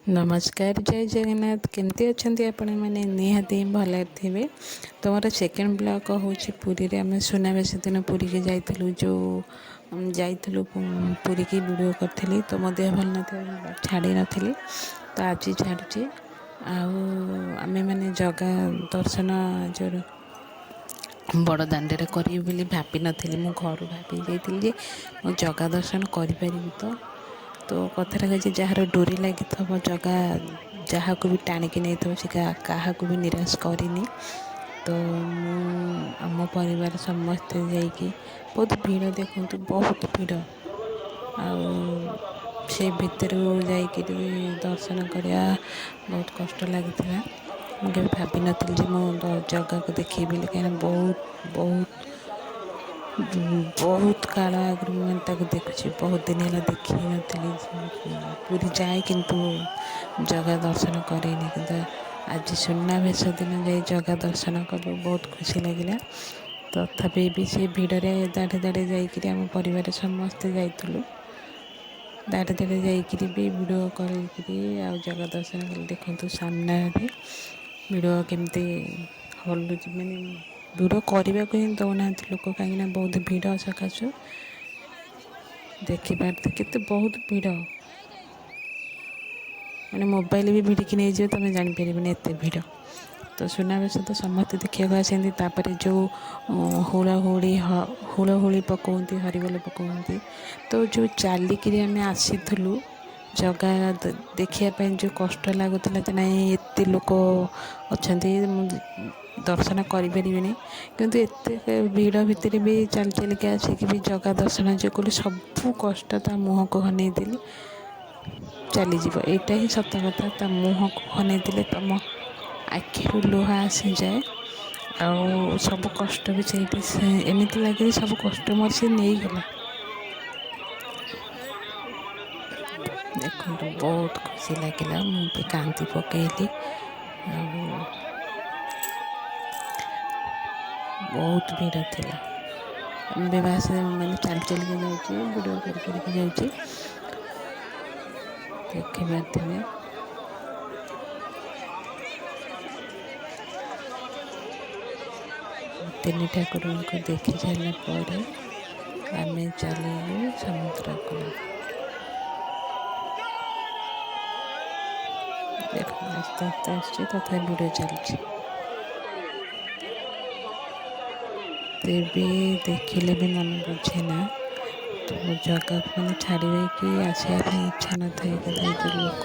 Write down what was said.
नमस्कार जय जगन्नाथ केमती अच्छा आपण मैंने निहाती भल थे। तो मोर सेकेंड ब्लॉग हूँ पुरी रे आम सुनावेश दिन पुरी की जाइलु जो जाइलु पुरी की वीडियो करी तो मो देह भल न छाड़ी नी तो आज छाड़ी आमे मैंने जगह दर्शन जो बड़ दाण्डे करी भावी नी मु घर भावी जाइए मो जगह दर्शन करी तो कथार कही जार डोरी लगी जगह जहाँ को भी टाणिकी नहीं से क्या भी निराश करनी। तो आम परिवार समस्ते जाइए बहुत भीड़ देखूँ बहुत भीड़ से भितर जाकर दर्शन करवा बहुत कष्ट लगी। मुझे भावी नी मो जगह को देखी बोली कहीं बहुत बहुत बहुत काल आगु मैंने देखुची बहुत दिन है देखी नी पूरी जाए किंतु जगह दर्शन करेनि कि आज सुनावेश दिन जाए जगह दर्शन कलु बहुत खुशी लगे। तथापि भी से भिड़े दाढ़े दाढ़े जाकर आम परिवार समस्ते जाइलु दाढ़े दाढ़े जाकर भी वीडियो कर जगह दर्शन कल देखु सामने वीडियो केमती हलुच मैंने वीडियो करने को ही दौना लोक कहीं बहुत भीड़ सकाशु देखिपारे के बहुत भीड़ मैंने मोबाइल भी भिड़िकी नहीं जाए तुम जापर एत भीड़। तो सुनावेश तो समस्त देखा आसती जो हुलहुली पकाती हरिबोल पकाती तो जो चलिक आम आसीलु जगह देखापी जो कष्ट लगुला ना एत लोक अच्छा दर्शन करें किंतु एत भीड़ भितर भी चल चलिक आसिक भी जगह दर्शन जो कल सबू कष्ट ता मुँह को हनईदेली चलीज यहाँ ही सत कथा ता मुँह को हनईदे तुम आखिर लुह आसी जाए आ सब कष्ट भी से एमती लगे सब कष्ट मोर से नहीं गला। देखो बहुत खुशी लगे मुझे कांदी पकईली बहुत भीड़ थिला बेबास मैंने चल चल के जाऊँगी वीडियो करके जाऊँगी देखी पारे तीन ठाकुर को देखी सारापर आम चलू समुद्र को देख आस्ते आस्ते आस तथा वीडियो चलती तेबी देखिले भी मन बुझे ना तो जगह मैंने छाड़े कि आसापी इच्छा न था लोक